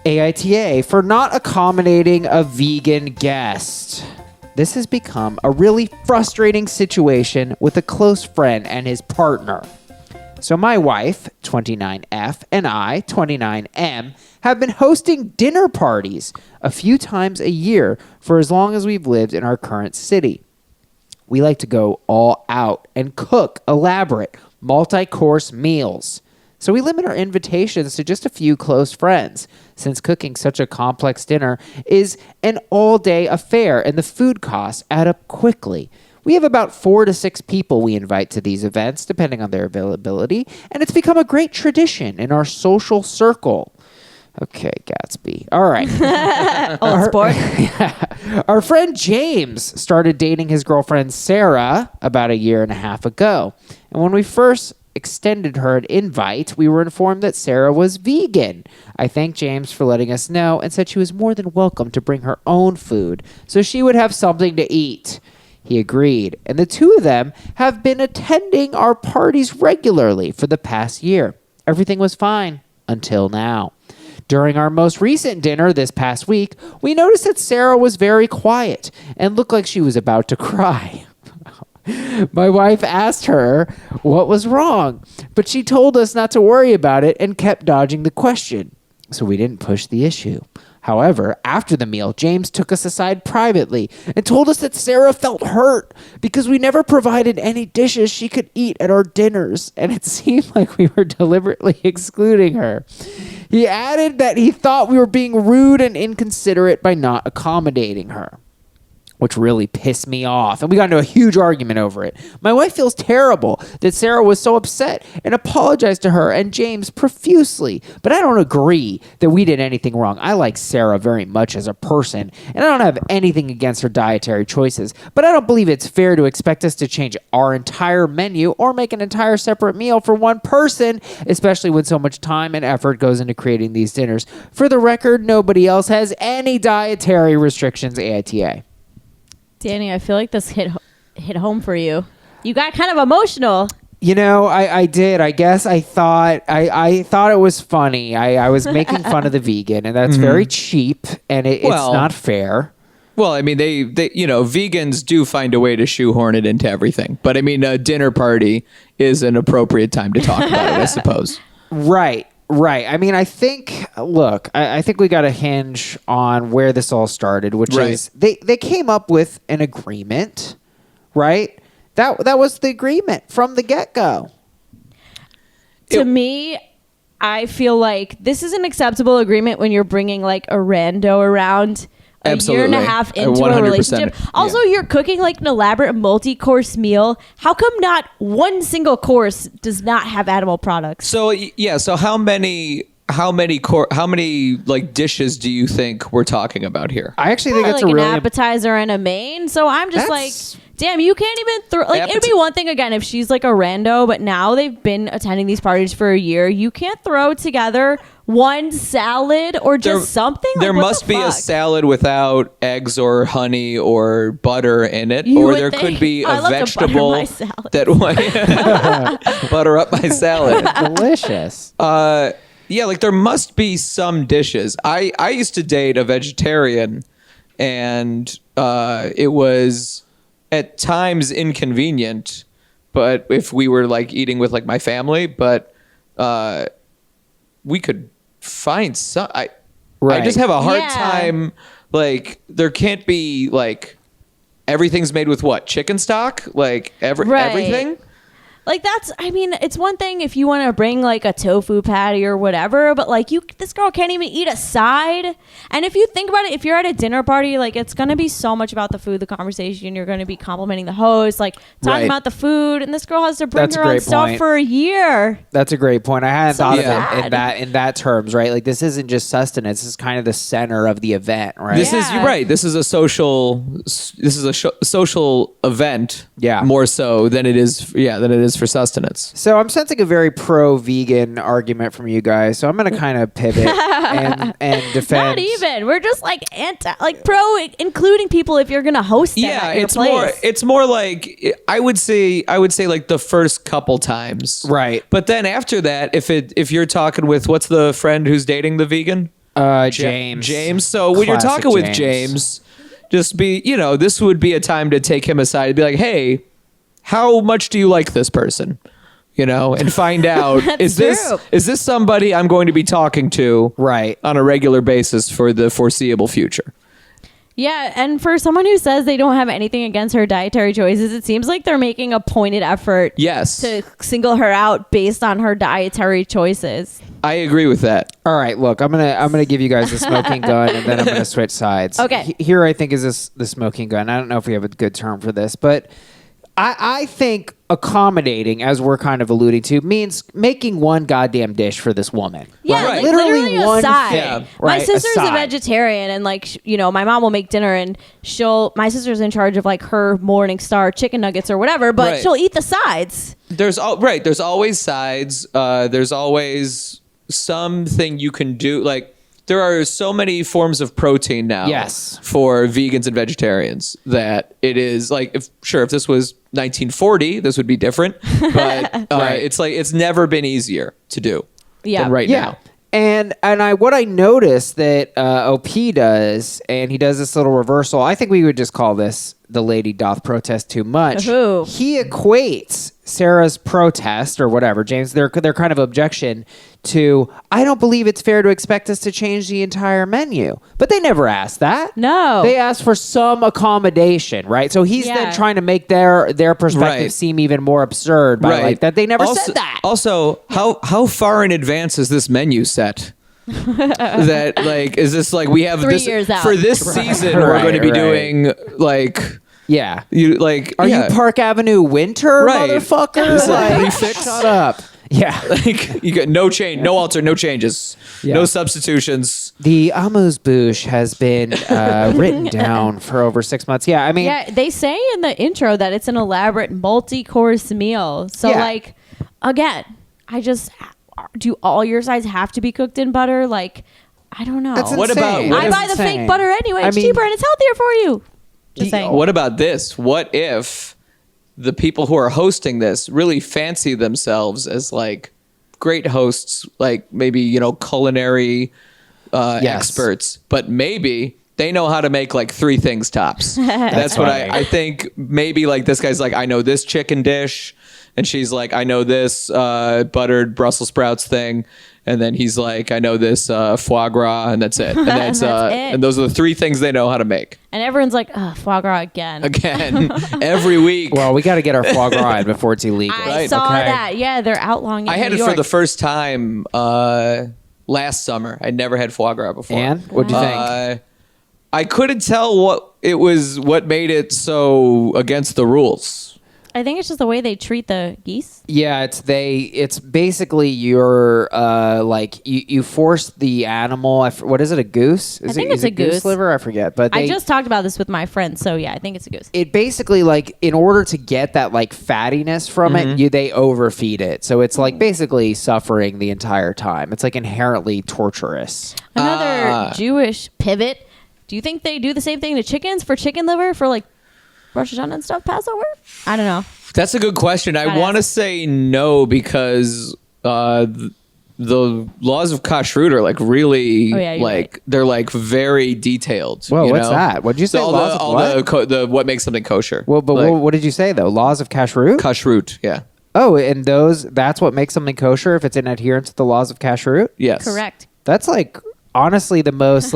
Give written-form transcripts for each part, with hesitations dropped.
AITA for not accommodating a vegan guest. This has become a really frustrating situation with a close friend and his partner. So my wife, 29F, and I, 29M, have been hosting dinner parties a few times a year for as long as we've lived in our current city. We like to go all out and cook elaborate, multi-course meals. So we limit our invitations to just a few close friends, since cooking such a complex dinner is an all-day affair and the food costs add up quickly. We have about 4 to 6 people we invite to these events, depending on their availability, and it's become a great tradition in our social circle. Okay, Gatsby. All right. Old sport. Our friend James started dating his girlfriend Sarah about 1.5 years ago. And when we first extended her an invite, we were informed that Sarah was vegan. I thanked James for letting us know and said she was more than welcome to bring her own food so she would have something to eat. He agreed, and the two of them have been attending our parties regularly for the past year. Everything was fine until now. During our most recent dinner this past week, we noticed that Sarah was very quiet and looked like she was about to cry. My wife asked her what was wrong, but she told us not to worry about it and kept dodging the question, so we didn't push the issue. However, after the meal, James took us aside privately and told us that Sarah felt hurt because we never provided any dishes she could eat at our dinners, and it seemed like we were deliberately excluding her. He added that he thought we were being rude and inconsiderate by not accommodating her, which really pissed me off, and we got into a huge argument over it. My wife feels terrible that Sarah was so upset and apologized to her and James profusely, but I don't agree that we did anything wrong. I like Sarah very much as a person, and I don't have anything against her dietary choices, but I don't believe it's fair to expect us to change our entire menu or make an entire separate meal for one person, especially when so much time and effort goes into creating these dinners. For the record, nobody else has any dietary restrictions, AITA. Danny, I feel like this hit home for you. You got kind of emotional. You know, I did. I guess I thought it was funny. I was making fun of the vegan, and that's very cheap, and it's not fair. Well, I mean, they vegans do find a way to shoehorn it into everything. But I mean, a dinner party is an appropriate time to talk about it, I suppose. Right. I mean, I think we got to hinge on where this all started, which is they came up with an agreement, right? That was the agreement from the get-go. To me, I feel like this is an acceptable agreement when you're bringing like a rando around a year and a half into a relationship. Also, you're cooking like an elaborate multi-course meal. How come not one single course does not have animal products? So so how many like dishes do you think we're talking about here? I actually think that's like a really an appetizer and a main. So I'm just like, damn, you can't even throw like it'd be one thing again if she's like a rando, but now they've been attending these parties for a year. You can't throw together one salad or just something. There must be a salad without eggs or honey or butter in it, or there could be a vegetable that butter up my salad. Delicious. Yeah, like there must be some dishes. I used to date a vegetarian, and it was at times inconvenient, but if we were like eating with like my family, but we could find some. I just have a hard time. Like there can't be like everything's made with what? Chicken stock? Like everything? Like that's, I mean, it's one thing if you want to bring like a tofu patty or whatever, but like this girl can't even eat a side. And if you think about it, if you're at a dinner party, like it's going to be so much about the food, the conversation. You're going to be complimenting the host, like talking about the food, and this girl has to bring her own stuff for a year. That's a great point. I hadn't thought of it in that terms, right? Like this isn't just sustenance. This is kind of the center of the event, right? You're right. This is a social event. Yeah. More so than it is for sustenance. So I'm sensing a very pro-vegan argument from you guys. So I'm going to kind of pivot and defend. Not even. We're just like pro, including people if you're going to host them at your place. It's more like I would say like the first couple times, right? But then after that, if you're talking with what's the friend who's dating the vegan? James. James. So when you're Classic talking with James, just be, this would be a time to take him aside and be like, hey, how much do you like this person? And find out, is this somebody I'm going to be talking to on a regular basis for the foreseeable future? Yeah, and for someone who says they don't have anything against her dietary choices, it seems like they're making a pointed effort to single her out based on her dietary choices. I agree with that. All right, look, I'm gonna give you guys the smoking gun, and then I'm gonna switch sides. Okay. Here, I think is the smoking gun. I don't know if we have a good term for this, but I think accommodating, as we're kind of alluding to, means making one goddamn dish for this woman. Yeah, right? literally one side. Yeah. My sister's a vegetarian, and my mom will make dinner, and my sister's in charge of her Morning Star chicken nuggets or whatever, but she'll eat the sides. There's always sides. There's always something you can do. There are so many forms of protein now for vegans and vegetarians that it is if this was 1940, this would be different. But it's never been easier to do than right now. And what I noticed that OP does, and he does this little reversal. I think we would just call this the lady doth protest too much. Ooh. He equates Sarah's protest or whatever, James, their kind of objection to, I don't believe it's fair to expect us to change the entire menu. But they never asked that. No. They asked for some accommodation, right? So he's then trying to make their perspective seem even more absurd by that they never said that. Also, how far in advance is this menu set? That is this we have 3 this years out for this season we're going to be doing Are you Park Avenue Winter, motherfucker? Shut up. Yeah. You got no change, no changes, no substitutions. The amuse-bouche has been written down for over 6 months. Yeah, I mean... Yeah, they say in the intro that it's an elaborate multi-course meal. So, again, do all your sides have to be cooked in butter? I don't know. That's what insane. about... I buy the fake butter anyway. It's cheaper and it's healthier for you. Just saying. What about this? What if the people who are hosting this really fancy themselves as great hosts, maybe, culinary experts, but maybe they know how to make 3 things tops. That's what I think. Maybe this guy's I know this chicken dish, and she's I know this buttered Brussels sprouts thing. And then he's I know this foie gras, and that's it. And that's, it. And those are the 3 things they know how to make. And everyone's foie gras again. Every week. Well, we got to get our foie gras in before it's illegal. I saw that. Yeah, they're outlawing it. I had it for the first time last summer. I'd never had foie gras before. And what'd you think? I couldn't tell what made it so against the rules. I think it's just the way they treat the geese. Yeah, it's basically you're you force the animal. What is it? A goose? I think it's a goose liver. I forget. But I just talked about this with my friend, so yeah, I think it's a goose. It basically in order to get that fattiness from it, they overfeed it. So it's basically suffering the entire time. It's inherently torturous. Another Jewish pivot. Do you think they do the same thing to chickens for chicken liver for Rosh Hashanah and stuff, Passover? I don't know. That's a good question. I want to say no because the laws of kashrut are really they're very detailed. Whoa, what's that? What'd you say? What makes something kosher? Well, but what did you say though? Laws of kashrut? Kashrut, yeah. Oh, and that's what makes something kosher if it's in adherence to the laws of kashrut? Yes. Correct. That's honestly the most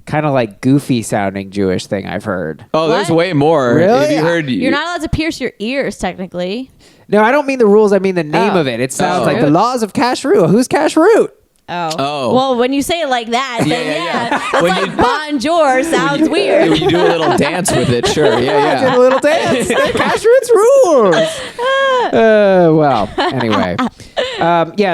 kind of goofy sounding Jewish thing I've heard. Oh, there's way more. Really? Have you heard? You're not allowed to pierce your ears, technically. No, I don't mean the rules. I mean the name of it. It sounds like the laws of kashrut. Who's kashrut? Oh. Well, when you say it like that, then that's When bonjour sounds weird. You do a little dance with it, sure. Yeah. Did a little dance. Kashrut's rules. Well, anyway.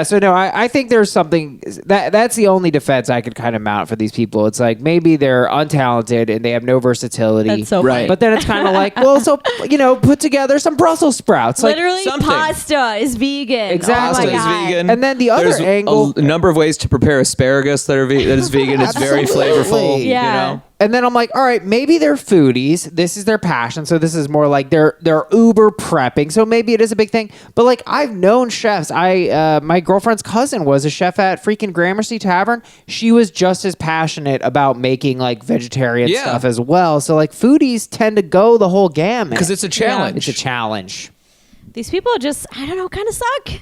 So no, I think there's something that's the only defense I could kind of mount for these people. It's maybe they're untalented and they have no versatility. That's so funny. But then it's kind of put together some Brussels sprouts. Literally, pasta is vegan. Exactly. Oh my God. Is vegan. And then the other angle, a number of ways to prepare asparagus that is vegan. It's very flavorful. Yeah. And then I'm like, all right, maybe they're foodies. This is their passion. So this is more like they're uber prepping. So maybe it is a big thing. But like I've known chefs. My girlfriend's cousin was a chef at freaking Gramercy Tavern. She was just as passionate about making like vegetarian stuff as well. So like foodies tend to go the whole gamut. Because it's a challenge. It's a challenge. These people just, I don't know, kind of suck.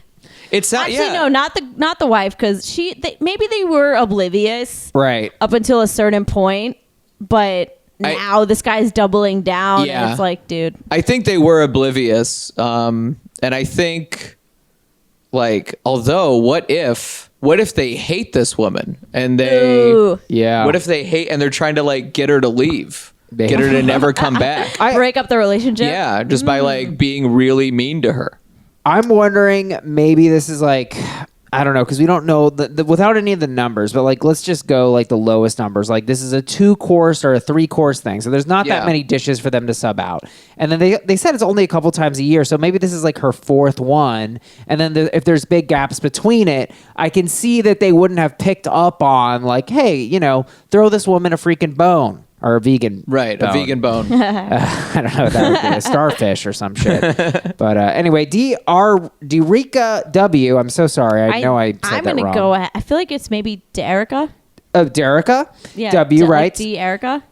It's not, Actually, no, not the wife, because maybe they were oblivious, Right. up until a certain point, but now this guy's doubling down, and it's like, dude. I think they were oblivious, and I think, like, although, what if they hate this woman and they, what if they hate and they're trying to like get her to leave, get her to never come back, break up the relationship? yeah, just by like being really mean to her. I'm wondering maybe this is like, I don't know, because we don't know without any of the numbers, but like let's just go like the lowest numbers. Like this is a 2-course or a 3-course thing, so there's not that many dishes for them to sub out. And then they said it's only a couple times a year, so maybe this is like her 4th one. And then if there's big gaps between it, I can see that they wouldn't have picked up on like, hey, throw this woman a freaking bone. Or a vegan Right, bone. a vegan bone. I don't know. That would be a starfish or some shit. But anyway, Derica W. I'm so sorry. I know I said I'm that gonna wrong. go ahead. I feel like it's maybe Derica. Derica? Yeah. W, right? Derica.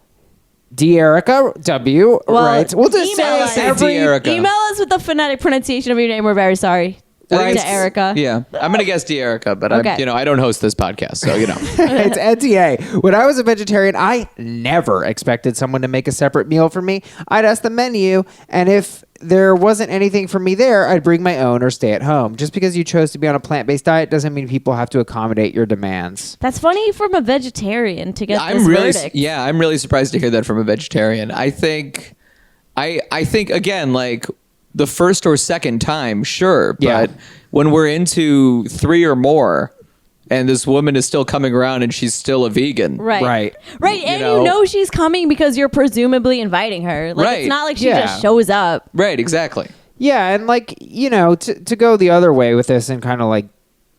Derica W, Well, right? We'll just email us. say Derica. Email us with the phonetic pronunciation of your name. We're very sorry. Right. Derica. Yeah, I'm gonna guess Derica, but Okay. I don't host this podcast, so It's NTA. When I was a vegetarian, I never expected someone to make a separate meal for me. I'd ask the menu, and if there wasn't anything for me there, I'd bring my own or stay at home. Just because you chose to be on a plant-based diet doesn't mean people have to accommodate your demands. That's funny from a vegetarian to get I'm this really verdict. I'm really surprised to hear that from a vegetarian. I think again, like the first or second time, sure, but when we're into 3 or more and this woman is still coming around and she's still a vegan. Right. And you know she's coming because you're presumably inviting her. Like, it's not like she just shows up. Right, exactly. Yeah, and like, to go the other way with this and kind of like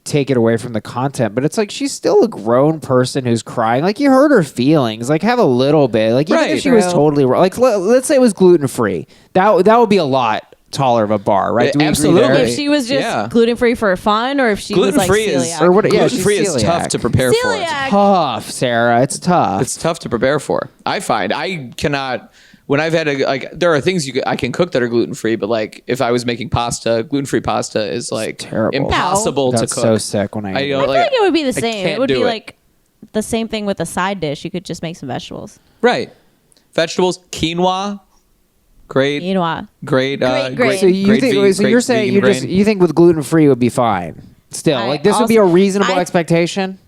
take it away from the content, but it's like she's still a grown person who's crying. Like, you hurt her feelings. Like, have a little bit. Like, even if she was totally wrong. Like, let's say it was gluten-free. That would be a lot taller of a bar, right? Do we Absolutely. agree there? If she was just gluten-free for fun, or if she was like celiac. Gluten-free is tough to prepare for. Celiac. Tough, Sarah. It's tough. It's tough to prepare for. I find I cannot. When I've had there are things I can cook that are gluten free, but like if I was making pasta, gluten free pasta is like terrible. impossible That's to cook. so sick when I I feel like it would be the same. can't It would do be it. like the same thing with a side dish. You could just make some vegetables. Right, vegetables, quinoa, great, Quinoa. great. Great. So you're saying you think with gluten free would be fine. Still, like this would be a reasonable expectation.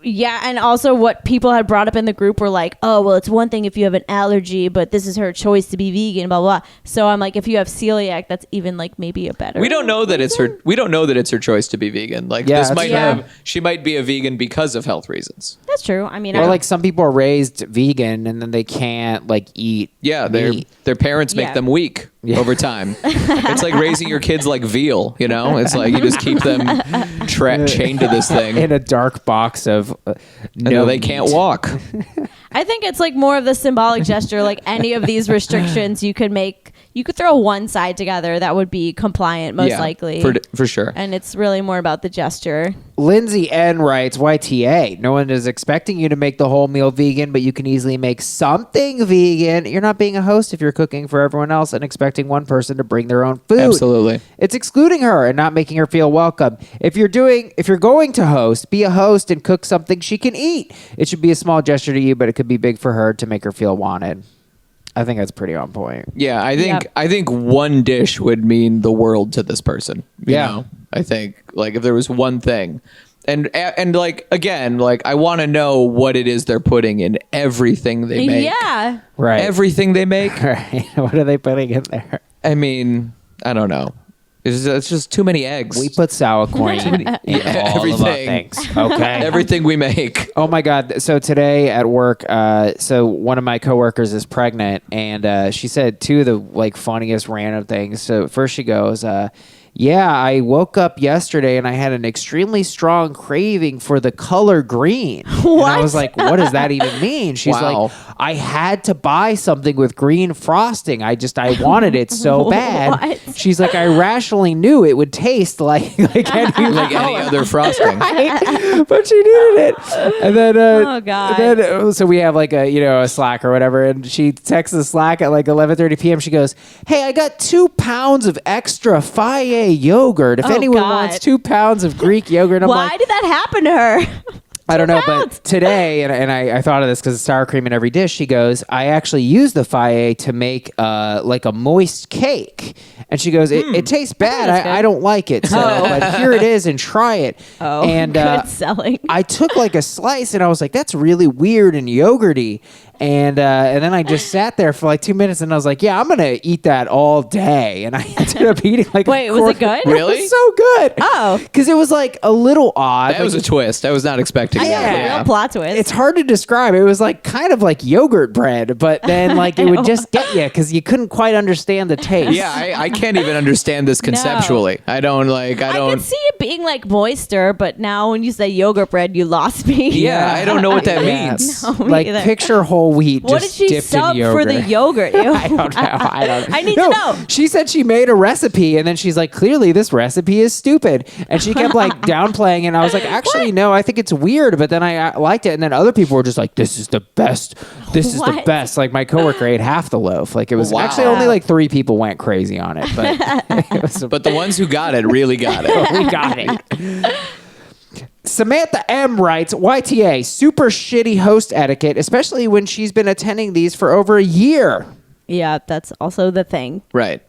Yeah, and also what people had brought up in the group were like, oh, well, it's one thing if you have an allergy, but this is her choice to be vegan, blah, blah, blah. So I'm like, if you have celiac, that's even like maybe a better. We don't know that it's her. We don't know that it's her choice to be vegan. Like Yeah, this that's might fair. have. She might be a vegan because of health reasons. That's true. I mean, Or like some people are raised vegan and then they can't like eat. Yeah, meat. their parents make them weak over time. It's like raising your kids like veal. It's like you just keep them chained to this thing. in a dark box of No, they can't walk. I think it's like more of the symbolic gesture. Like any of these restrictions, you could throw one side together that would be compliant, most likely. For sure. And it's really more about the gesture. Lindsay N writes, YTA, no one is expecting you to make the whole meal vegan, but you can easily make something vegan. You're not being a host if you're cooking for everyone else and expecting one person to bring their own food. Absolutely. It's excluding her and not making her feel welcome. If you're going to host, be a host and cook something she can eat. It should be a small gesture to you, but it could be big for her to make her feel wanted. I think that's pretty on point. Yeah, I think one dish would mean the world to this person. You know? I think like if there was one thing, and like again, like I want to know what it is they're putting in everything they make. Yeah. Right. Everything they make. Right. What are they putting in there? I mean, I don't know. It's just too many eggs. We put sour corn in all of our everything. things. Okay. Everything we make. Oh my God. So today at work, so one of my coworkers is pregnant and she said two of the like funniest random things. So first she goes, Yeah, I woke up yesterday and I had an extremely strong craving for the color green. And I What? was like, what does that even mean? She's Wow. like, I had to buy something with green frosting. I wanted it so bad. What? She's like, I rationally knew it would taste like any other frosting. but she needed it. And then, Oh, God. so we have like a Slack or whatever, and she texts the Slack at like 11:30 p.m. She goes, "Hey, I got 2 pounds of extra Faye yogurt. If Oh, anyone God. wants 2 pounds of Greek yogurt," I'm Why like, did that happen to her? I don't know, pounds. but today, and I thought of this because it's sour cream in every dish. She goes, I actually use the Faye to make like a moist cake. And she goes, it tastes bad. that's good. I don't like it. So, but here it is, and try it. Oh, and good selling. I took like a slice, and I was like, that's really weird and yogurty. And then I just sat there for like 2 minutes, and I was like, yeah, I'm gonna eat that all day. And I ended up eating like. Wait, was it good? Really? It was so good. Oh. because it was like a little odd. That was a twist. I was not expecting I know, that. real plot twist. It's hard to describe. It was like kind of like yogurt bread, but then like it would just get you because you couldn't quite understand the taste. Yeah, I can't even understand this conceptually. I don't. I can see it being like moister, but now when you say yogurt bread, you lost me. Yeah, I don't know what that means. No, me Like either. picture whole wheat What did just she dipped sub in yogurt. for the yogurt? Ew. I don't know. I need No, to know. She said she made a recipe, and then she's like, clearly this recipe is stupid. And she kept like downplaying, and I was like, actually, no, I think it's weird. But then I liked it, and then other people were just like, this is the best. This is the What? best. Like my coworker ate half the loaf. Like it was Wow. actually only like 3 people went crazy on it, but it was But the ones who got it really got it. we got it. Samantha M writes, YTA, super shitty host etiquette, especially when she's been attending these for over a year. Yeah, that's also the thing. Right.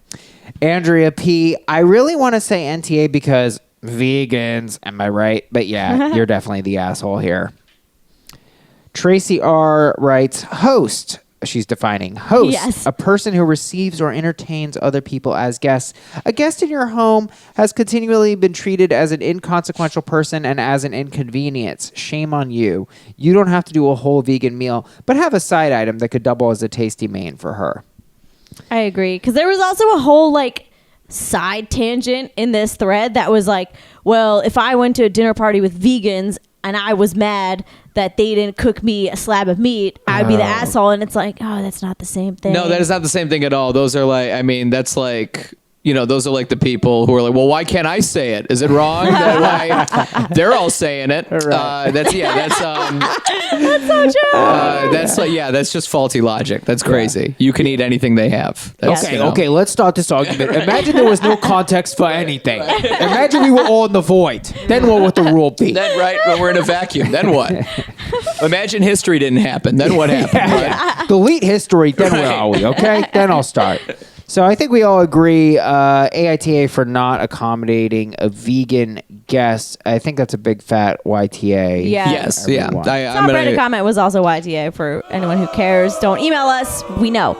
Andrea P, I really want to say NTA because vegans, am I right? But yeah, you're definitely the asshole here. Tracy R writes, host. She's defining host, Yes. a person who receives or entertains other people as guests. A guest in your home has continually been treated as an inconsequential person and as an inconvenience. Shame on you. You don't have to do a whole vegan meal, but have a side item that could double as a tasty main for her. I agree. Because there was also a whole like side tangent in this thread that was like, well, if I went to a dinner party with vegans and I was mad that they didn't cook me a slab of meat, I'd be the asshole. And it's like, oh, that's not the same thing. No, that is not the same thing at all. Those are like, I mean, that's like, those are like the people who are like, well, why can't I say it? Is it wrong that why they're all saying it? Right. That's so true. That's just faulty logic. That's crazy. You can eat anything they have. That's, Yes. Okay, let's start this argument. Imagine there was no context for anything. Imagine we were all in the void. Then what would the rule be? Then, right, when we're in a vacuum, then what? Imagine history didn't happen. Then what happened? Right? Delete history, then where are we? Okay, then I'll start. So I think we all agree, AITA for not accommodating a vegan guest. I think that's a big fat YTA. Yeah. Yes, yeah. Everyone. Top Reddit comment was also YTA for anyone who cares. Don't email us. We know.